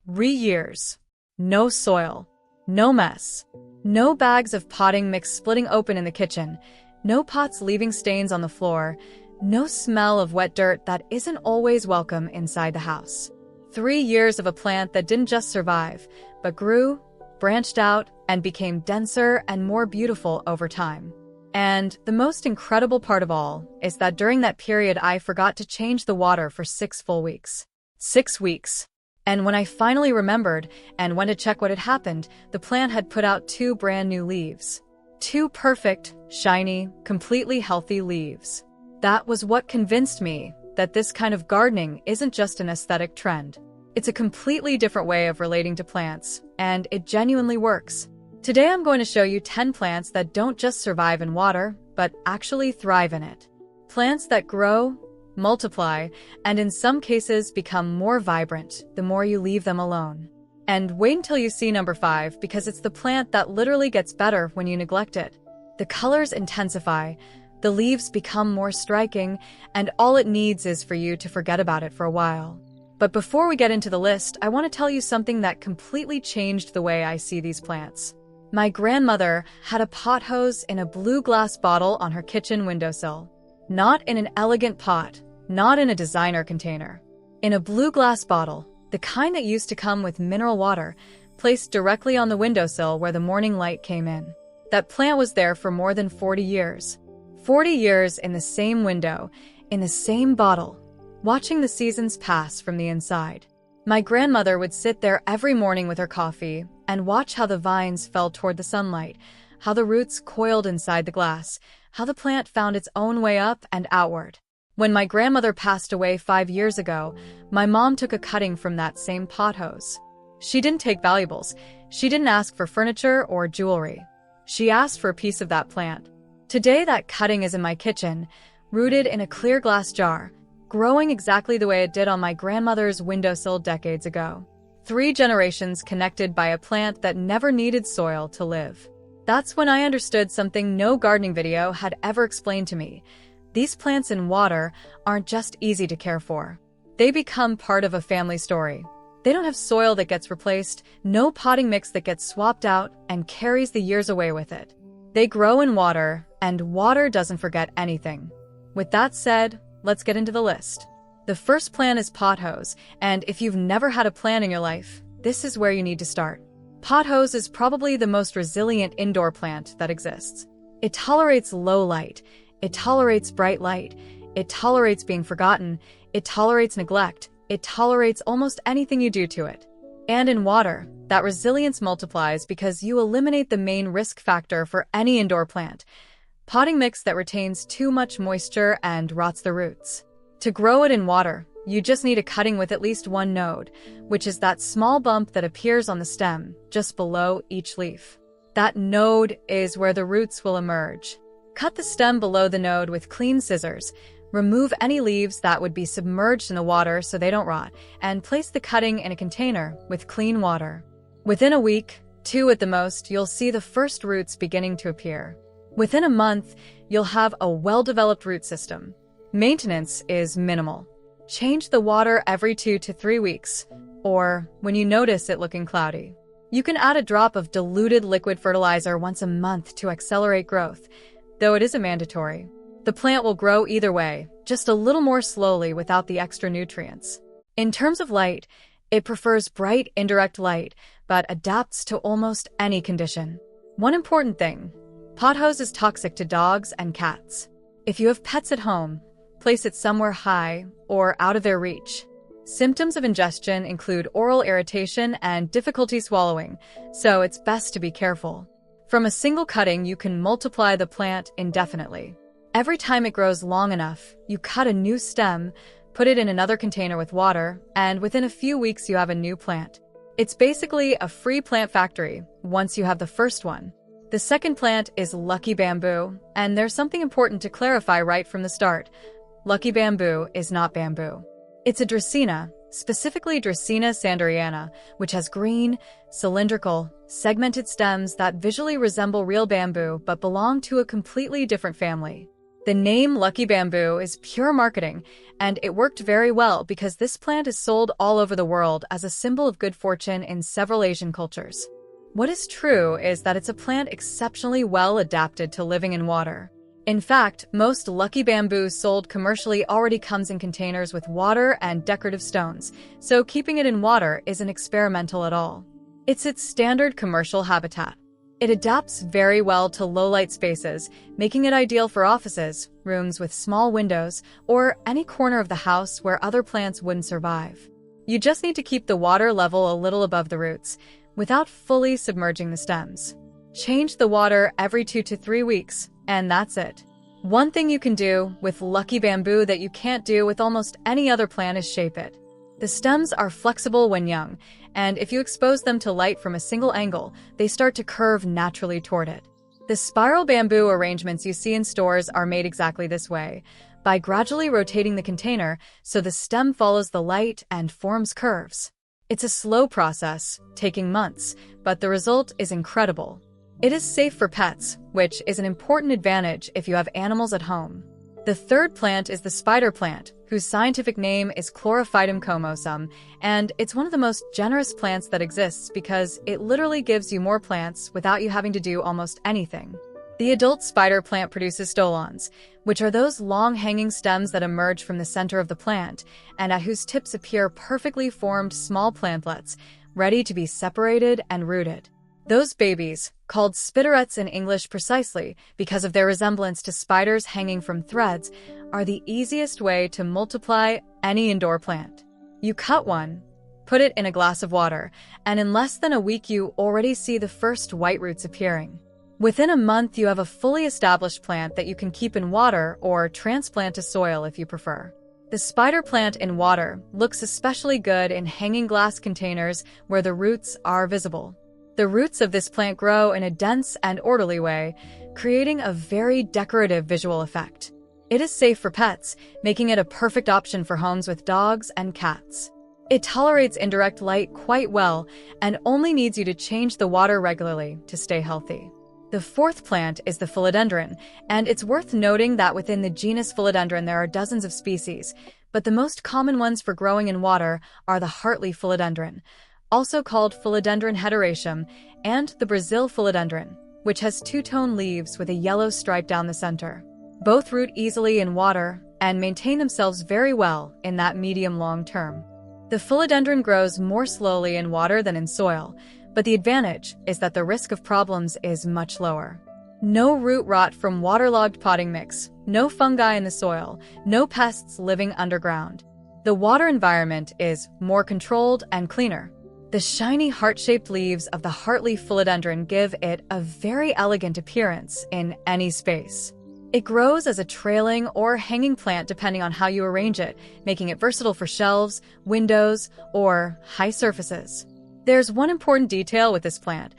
3 years. No soil. No mess. No bags of potting mix splitting open in the kitchen. No pots leaving stains on the floor. No smell of wet dirt that isn't always welcome inside the house. 3 years of a plant that didn't just survive, but grew, branched out, and became denser and more beautiful over time. And the most incredible part of all is that during that period I forgot to change the water for 6 full weeks. 6 weeks. And when I finally remembered and went to check what had happened, the plant had put out 2 brand new leaves. 2 perfect, shiny, completely healthy leaves. That was what convinced me that this kind of gardening isn't just an aesthetic trend. It's a completely different way of relating to plants, and it genuinely works. Today I'm going to show you 10 plants that don't just survive in water, but actually thrive in it. Plants that grow, multiply, and in some cases become more vibrant the more you leave them alone. And wait until you see number 5, because it's the plant that literally gets better when you neglect it. The colors intensify, the leaves become more striking, and all it needs is for you to forget about it for a while. But before we get into the list, I want to tell you something that completely changed the way I see these plants. My grandmother had a pothose in a blue glass bottle on her kitchen windowsill. Not in an elegant pot, not in a designer container. In a blue glass bottle, the kind that used to come with mineral water, placed directly on the windowsill where the morning light came in. That plant was there for more than 40 years. 40 years in the same window, in the same bottle, watching the seasons pass from the inside. My grandmother would sit there every morning with her coffee and watch how the vines fell toward the sunlight, how the roots coiled inside the glass, how the plant found its own way up and outward. When my grandmother passed away 5 years ago, my mom took a cutting from that same pothose. She didn't take valuables. She didn't ask for furniture or jewelry. She asked for a piece of that plant. Today that cutting is in my kitchen, rooted in a clear glass jar, growing exactly the way it did on my grandmother's windowsill decades ago. 3 generations connected by a plant that never needed soil to live. That's when I understood something no gardening video had ever explained to me. These plants in water aren't just easy to care for. They become part of a family story. They don't have soil that gets replaced, no potting mix that gets swapped out and carries the years away with it. They grow in water, and water doesn't forget anything. With that said, let's get into the list. The first plant is pothose, and if you've never had a plant in your life, this is where you need to start. Pothose is probably the most resilient indoor plant that exists. It tolerates low light, it tolerates bright light, it tolerates being forgotten, it tolerates neglect, it tolerates almost anything you do to it. And in water, that resilience multiplies because you eliminate the main risk factor for any indoor plant, potting mix that retains too much moisture and rots the roots. To grow it in water, you just need a cutting with at least 1 node, which is that small bump that appears on the stem just below each leaf. That node is where the roots will emerge. Cut the stem below the node with clean scissors, remove any leaves that would be submerged in the water so they don't rot, and place the cutting in a container with clean water. Within a week, 2 at the most, you'll see the first roots beginning to appear. Within a month, you'll have a well-developed root system. Maintenance is minimal. Change the water every 2 to 3 weeks, or when you notice it looking cloudy. You can add a drop of diluted liquid fertilizer once a month to accelerate growth, though it isn't mandatory. The plant will grow either way, just a little more slowly without the extra nutrients. In terms of light, it prefers bright, indirect light, but adapts to almost any condition. One important thing: pothose is toxic to dogs and cats. If you have pets at home, place it somewhere high or out of their reach. Symptoms of ingestion include oral irritation and difficulty swallowing, so it's best to be careful. From a single cutting, you can multiply the plant indefinitely. Every time it grows long enough, you cut a new stem, put it in another container with water, and within a few weeks you have a new plant. It's basically a free plant factory once you have the first one. The second plant is lucky bamboo, and there's something important to clarify right from the start. Lucky bamboo is not bamboo. It's a Dracaena, specifically Dracaena sanderiana, which has green, cylindrical, segmented stems that visually resemble real bamboo but belong to a completely different family. The name Lucky Bamboo is pure marketing, and it worked very well because this plant is sold all over the world as a symbol of good fortune in several Asian cultures. What is true is that it's a plant exceptionally well adapted to living in water. In fact, most Lucky Bamboo sold commercially already comes in containers with water and decorative stones, so keeping it in water isn't experimental at all. It's its standard commercial habitat. It adapts very well to low-light spaces, making it ideal for offices, rooms with small windows, or any corner of the house where other plants wouldn't survive. You just need to keep the water level a little above the roots, without fully submerging the stems. Change the water every 2 to 3 weeks, and that's it. One thing you can do with Lucky Bamboo that you can't do with almost any other plant is shape it. The stems are flexible when young, and if you expose them to light from a single angle, they start to curve naturally toward it. The spiral bamboo arrangements you see in stores are made exactly this way, by gradually rotating the container so the stem follows the light and forms curves. It's a slow process, taking months, but the result is incredible. It is safe for pets, which is an important advantage if you have animals at home. The third plant is the spider plant, whose scientific name is Chlorophytum comosum, and it's one of the most generous plants that exists because it literally gives you more plants without you having to do almost anything. The adult spider plant produces stolons, which are those long-hanging stems that emerge from the center of the plant, and at whose tips appear perfectly formed small plantlets, ready to be separated and rooted. Those babies, called spinnerets in English precisely because of their resemblance to spiders hanging from threads, are the easiest way to multiply any indoor plant. You cut one, put it in a glass of water, and in less than a week you already see the first white roots appearing. Within a month you have a fully established plant that you can keep in water or transplant to soil if you prefer. The spider plant in water looks especially good in hanging glass containers where the roots are visible. The roots of this plant grow in a dense and orderly way, creating a very decorative visual effect. It is safe for pets, making it a perfect option for homes with dogs and cats. It tolerates indirect light quite well and only needs you to change the water regularly to stay healthy. The fourth plant is the philodendron, and it's worth noting that within the genus philodendron there are dozens of species, but the most common ones for growing in water are the heartleaf philodendron, also called Philodendron hederaceum, and the Brazil philodendron, which has two-tone leaves with a yellow stripe down the center. Both root easily in water and maintain themselves very well in that medium-long term. The philodendron grows more slowly in water than in soil, but the advantage is that the risk of problems is much lower. No root rot from waterlogged potting mix, no fungi in the soil, no pests living underground. The water environment is more controlled and cleaner. The shiny heart-shaped leaves of the heartleaf philodendron give it a very elegant appearance in any space. It grows as a trailing or hanging plant depending on how you arrange it, making it versatile for shelves, windows, or high surfaces. There's one important detail with this plant.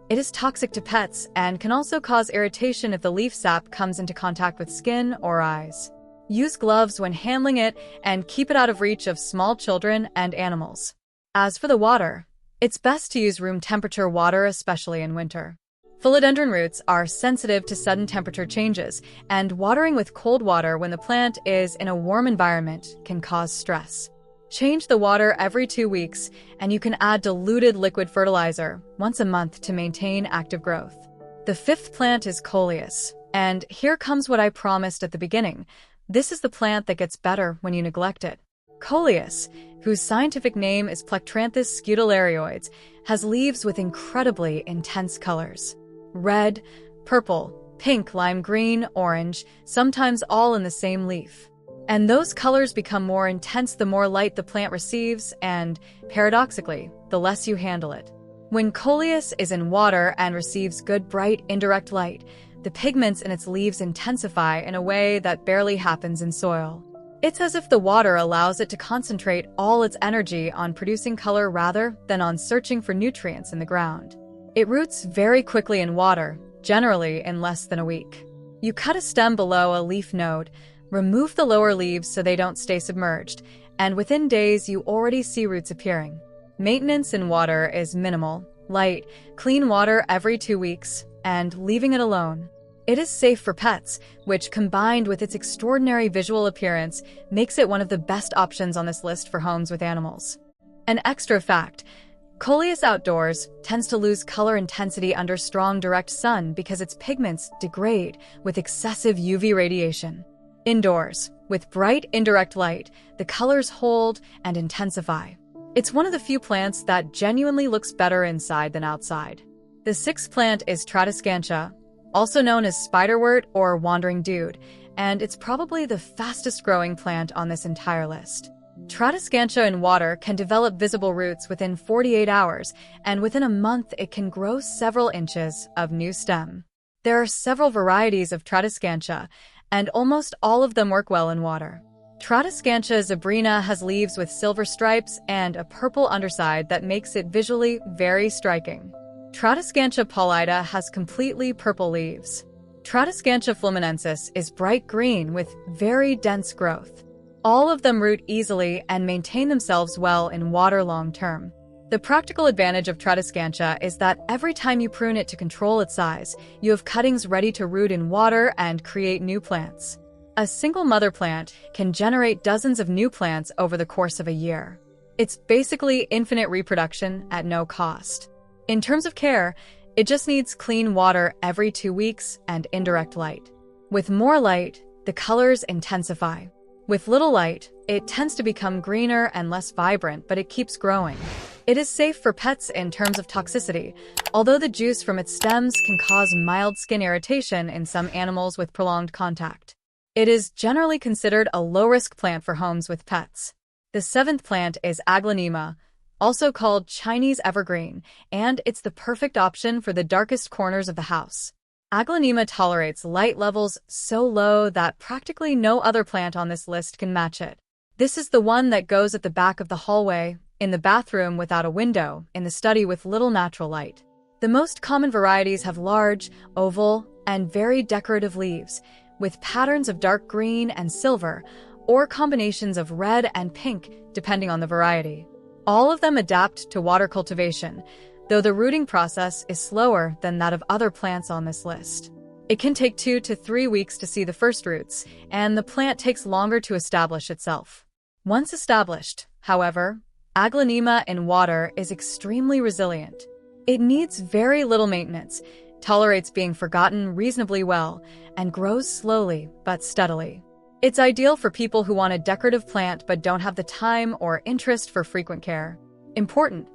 It is toxic to pets and can also cause irritation if the leaf sap comes into contact with skin or eyes. Use gloves when handling it and keep it out of reach of small children and animals. As for the water, it's best to use room temperature water, especially in winter. Philodendron roots are sensitive to sudden temperature changes, and watering with cold water when the plant is in a warm environment can cause stress. Change the water every 2 weeks, and you can add diluted liquid fertilizer once a month to maintain active growth. The fifth plant is Coleus, and here comes what I promised at the beginning. This is the plant that gets better when you neglect it. Coleus, whose scientific name is Plectranthus scutellareoides, has leaves with incredibly intense colors. Red, purple, pink, lime green, orange, sometimes all in the same leaf. And those colors become more intense the more light the plant receives and, paradoxically, the less you handle it. When Coleus is in water and receives good bright indirect light, the pigments in its leaves intensify in a way that barely happens in soil. It's as if the water allows it to concentrate all its energy on producing color rather than on searching for nutrients in the ground. It roots very quickly in water, generally in less than a week. You cut a stem below a leaf node, remove the lower leaves so they don't stay submerged, and within days you already see roots appearing. Maintenance in water is minimal, light, clean water every 2 weeks, and leaving it alone. It is safe for pets, which combined with its extraordinary visual appearance makes it one of the best options on this list for homes with animals. An extra fact: Coleus outdoors tends to lose color intensity under strong direct sun because its pigments degrade with excessive UV radiation. Indoors, with bright indirect light, the colors hold and intensify. It's one of the few plants that genuinely looks better inside than outside. The sixth plant is Tradescantia, also known as spiderwort or wandering dude, and it's probably the fastest growing plant on this entire list. Tradescantia in water can develop visible roots within 48 hours, and within a month it can grow several inches of new stem. There are several varieties of Tradescantia, and almost all of them work well in water. Tradescantia zebrina has leaves with silver stripes and a purple underside that makes it visually very striking. Tradescantia pallida has completely purple leaves. Tradescantia fluminensis is bright green with very dense growth. All of them root easily and maintain themselves well in water long term. The practical advantage of Tradescantia is that every time you prune it to control its size, you have cuttings ready to root in water and create new plants. A single mother plant can generate dozens of new plants over the course of a year. It's basically infinite reproduction at no cost. In terms of care, it just needs clean water every 2 weeks and indirect light. With more light, the colors intensify. With little light, it tends to become greener and less vibrant, but it keeps growing. It is safe for pets in terms of toxicity, although the juice from its stems can cause mild skin irritation in some animals with prolonged contact. It is generally considered a low-risk plant for homes with pets. The seventh plant is Aglaonema, also called Chinese evergreen, and it's the perfect option for the darkest corners of the house. Aglaonema tolerates light levels so low that practically no other plant on this list can match it. This is the one that goes at the back of the hallway, in the bathroom without a window, in the study with little natural light. The most common varieties have large, oval, and very decorative leaves, with patterns of dark green and silver, or combinations of red and pink, depending on the variety. All of them adapt to water cultivation, though the rooting process is slower than that of other plants on this list. It can take 2 to 3 weeks to see the first roots, and the plant takes longer to establish itself. Once established, however, Aglaonema in water is extremely resilient. It needs very little maintenance, tolerates being forgotten reasonably well, and grows slowly but steadily. It's ideal for people who want a decorative plant but don't have the time or interest for frequent care. Important: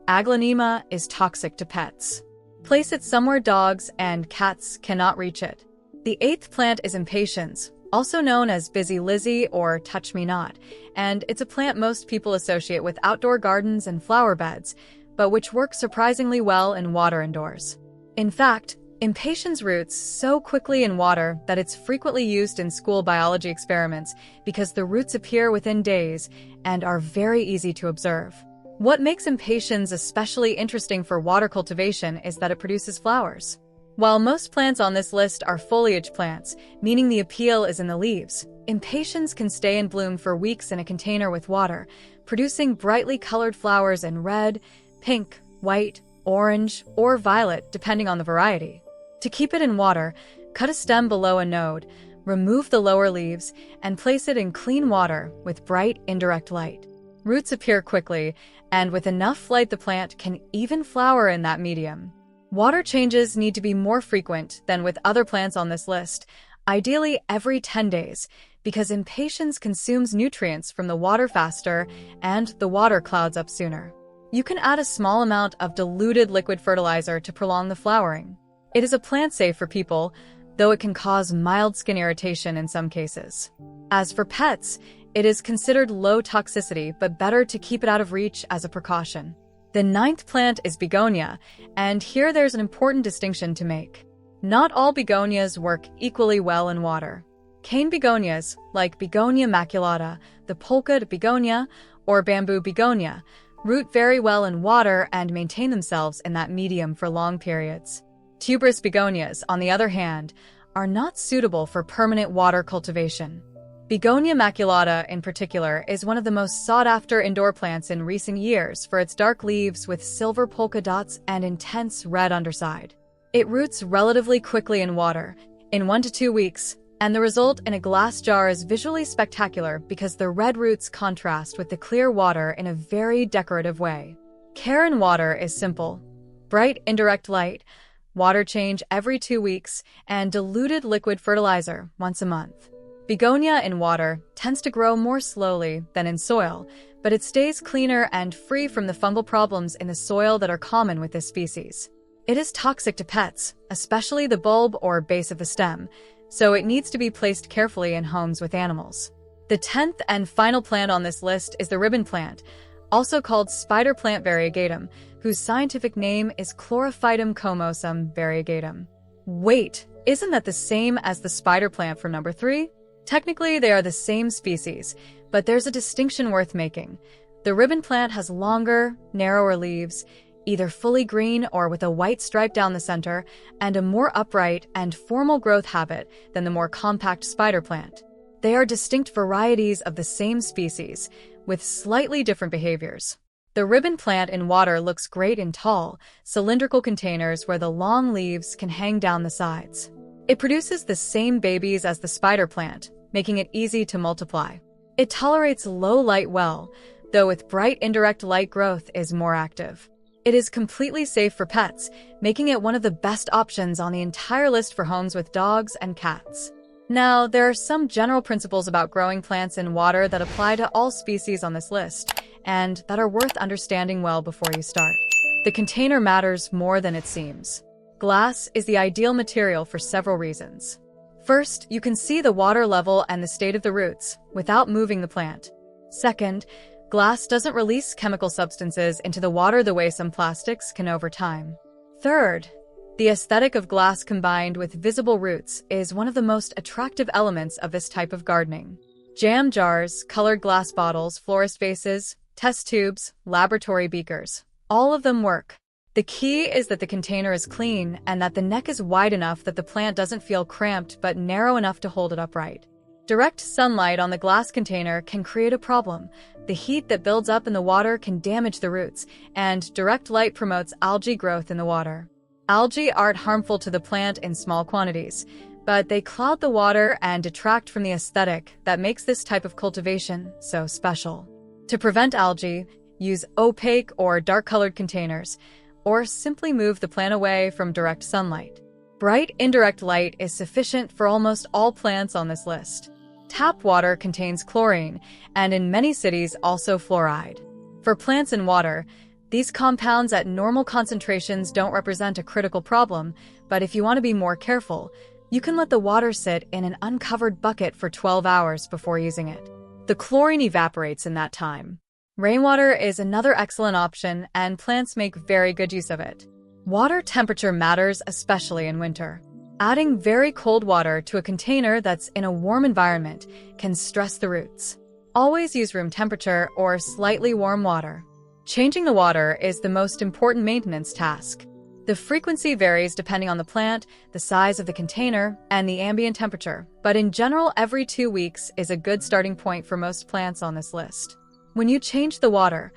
Aglaonema is toxic to pets. Place it somewhere dogs and cats cannot reach it. The eighth plant is Impatiens, also known as Busy Lizzie or Touch Me Not, and it's a plant most people associate with outdoor gardens and flower beds, but which works surprisingly well in water indoors. In fact, Impatiens roots so quickly in water that it's frequently used in school biology experiments because the roots appear within days and are very easy to observe. What makes Impatiens especially interesting for water cultivation is that it produces flowers. While most plants on this list are foliage plants, meaning the appeal is in the leaves, Impatiens can stay in bloom for weeks in a container with water, producing brightly colored flowers in red, pink, white, orange, or violet, depending on the variety. To keep it in water, cut a stem below a node, remove the lower leaves, and place it in clean water with bright, indirect light. Roots appear quickly, and with enough light the plant can even flower in that medium. Water changes need to be more frequent than with other plants on this list, ideally every 10 days, because Impatiens consumes nutrients from the water faster and the water clouds up sooner. You can add a small amount of diluted liquid fertilizer to prolong the flowering. It is a plant safe for people, though it can cause mild skin irritation in some cases. As for pets, it is considered low toxicity, but better to keep it out of reach as a precaution. The ninth plant is begonia, and here there's an important distinction to make. Not all begonias work equally well in water. Cane begonias, like Begonia maculata, the polka begonia, or bamboo begonia, root very well in water and maintain themselves in that medium for long periods. Tuberous begonias, on the other hand, are not suitable for permanent water cultivation. Begonia maculata, in particular, is one of the most sought-after indoor plants in recent years for its dark leaves with silver polka dots and intense red underside. It roots relatively quickly in water, in 1 to 2 weeks, and the result in a glass jar is visually spectacular because the red roots contrast with the clear water in a very decorative way. Care in water is simple. Bright indirect light, water change every 2 weeks, and diluted liquid fertilizer once a month. Begonia in water tends to grow more slowly than in soil, but it stays cleaner and free from the fungal problems in the soil that are common with this species. It is toxic to pets, especially the bulb or base of the stem, so it needs to be placed carefully in homes with animals. The 10th and final plant on this list is the ribbon plant, also called spider plant variegatum, whose scientific name is Chlorophytum comosum variegatum. Wait, isn't that the same as the spider plant from number 3? Technically, they are the same species, but there's a distinction worth making. The ribbon plant has longer, narrower leaves, either fully green or with a white stripe down the center, and a more upright and formal growth habit than the more compact spider plant. They are distinct varieties of the same species, with slightly different behaviors. The ribbon plant in water looks great in tall, cylindrical containers where the long leaves can hang down the sides. It produces the same babies as the spider plant, making it easy to multiply. It tolerates low light well, though with bright indirect light growth is more active. It is completely safe for pets, making it one of the best options on the entire list for homes with dogs and cats. Now, there are some general principles about growing plants in water that apply to all species on this list, and that are worth understanding well before you start. The container matters more than it seems. Glass is the ideal material for several reasons. First, you can see the water level and the state of the roots without moving the plant. Second, glass doesn't release chemical substances into the water the way some plastics can over time. Third, the aesthetic of glass combined with visible roots is one of the most attractive elements of this type of gardening. Jam jars, colored glass bottles, florist vases, test tubes, laboratory beakers, all of them work. The key is that the container is clean and that the neck is wide enough that the plant doesn't feel cramped but narrow enough to hold it upright. Direct sunlight on the glass container can create a problem. The heat that builds up in the water can damage the roots, and direct light promotes algae growth in the water. Algae aren't harmful to the plant in small quantities, but they cloud the water and detract from the aesthetic that makes this type of cultivation so special. To prevent algae, use opaque or dark-colored containers, or simply move the plant away from direct sunlight. Bright indirect light is sufficient for almost all plants on this list. Tap water contains chlorine, and in many cities also fluoride. For plants in water, these compounds at normal concentrations don't represent a critical problem, but if you want to be more careful, you can let the water sit in an uncovered bucket for 12 hours before using it. The chlorine evaporates in that time. Rainwater is another excellent option, and plants make very good use of it. Water temperature matters, especially in winter. Adding very cold water to a container that's in a warm environment can stress the roots. Always use room temperature or slightly warm water. Changing the water is the most important maintenance task. The frequency varies depending on the plant, the size of the container, and the ambient temperature, but in general, every 2 weeks is a good starting point for most plants on this list. When you change the water,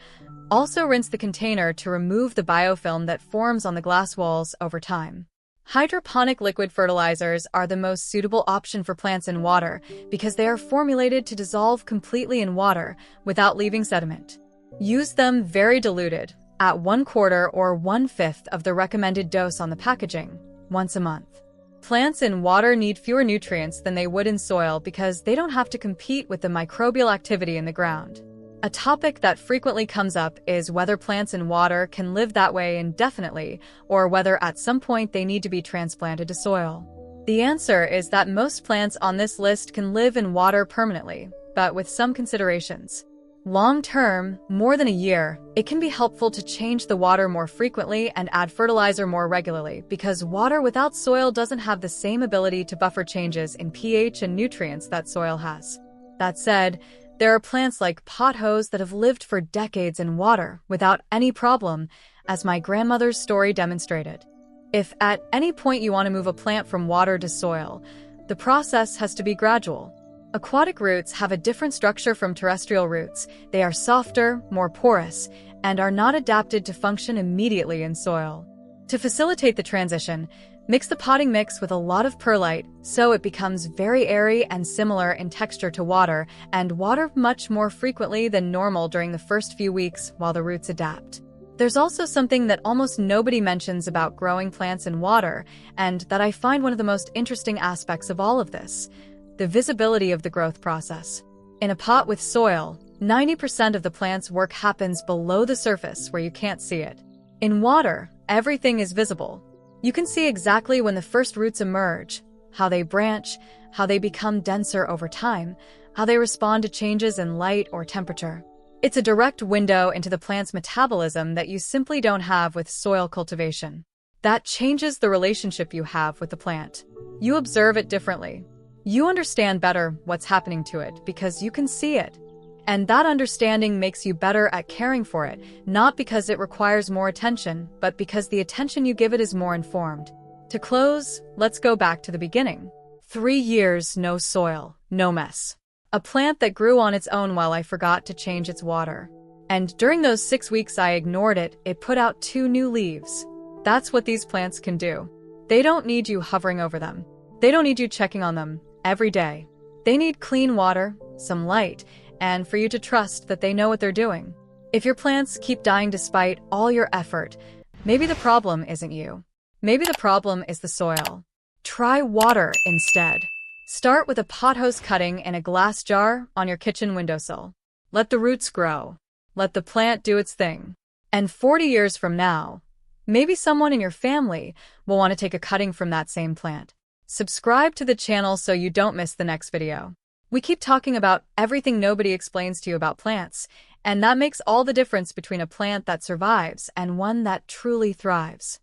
also rinse the container to remove the biofilm that forms on the glass walls over time. Hydroponic liquid fertilizers are the most suitable option for plants in water because they are formulated to dissolve completely in water without leaving sediment. Use them very diluted, at 1/4 or 1/5 of the recommended dose on the packaging, once a month. Plants in water need fewer nutrients than they would in soil because they don't have to compete with the microbial activity in the ground. A topic that frequently comes up is whether plants in water can live that way indefinitely, or whether at some point they need to be transplanted to soil. The answer is that most plants on this list can live in water permanently, but with some considerations. Long-term, more than a year, it can be helpful to change the water more frequently and add fertilizer more regularly because water without soil doesn't have the same ability to buffer changes in pH and nutrients that soil has. That said, there are plants like pothos that have lived for decades in water without any problem, as my grandmother's story demonstrated. If at any point you want to move a plant from water to soil, the process has to be gradual. Aquatic roots have a different structure from terrestrial roots. They are softer, more porous, and are not adapted to function immediately in soil. To facilitate the transition, mix the potting mix with a lot of perlite so it becomes very airy and similar in texture to water, and water much more frequently than normal during the first few weeks while the roots adapt. There's also something that almost nobody mentions about growing plants in water, and that I find one of the most interesting aspects of all of this: the visibility of the growth process. In a pot with soil, 90% of the plant's work happens below the surface where you can't see it. In water, everything is visible. You can see exactly when the first roots emerge, how they branch, how they become denser over time, how they respond to changes in light or temperature. It's a direct window into the plant's metabolism that you simply don't have with soil cultivation. That changes the relationship you have with the plant. You observe it differently. You understand better what's happening to it because you can see it. And that understanding makes you better at caring for it, not because it requires more attention, but because the attention you give it is more informed. To close, let's go back to the beginning. 3 years, no soil, no mess. A plant that grew on its own while I forgot to change its water. And during those 6 weeks I ignored it, it put out 2 new leaves. That's what these plants can do. They don't need you hovering over them. They don't need you checking on them every day. They need clean water, some light, and for you to trust that they know what they're doing. If your plants keep dying despite all your effort, maybe the problem isn't you. Maybe the problem is the soil. Try water instead. Start with a pothose cutting in a glass jar on your kitchen windowsill. Let the roots grow. Let the plant do its thing. And 40 years from now, maybe someone in your family will want to take a cutting from that same plant. Subscribe to the channel so you don't miss the next video. We keep talking about everything nobody explains to you about plants, and that makes all the difference between a plant that survives and one that truly thrives.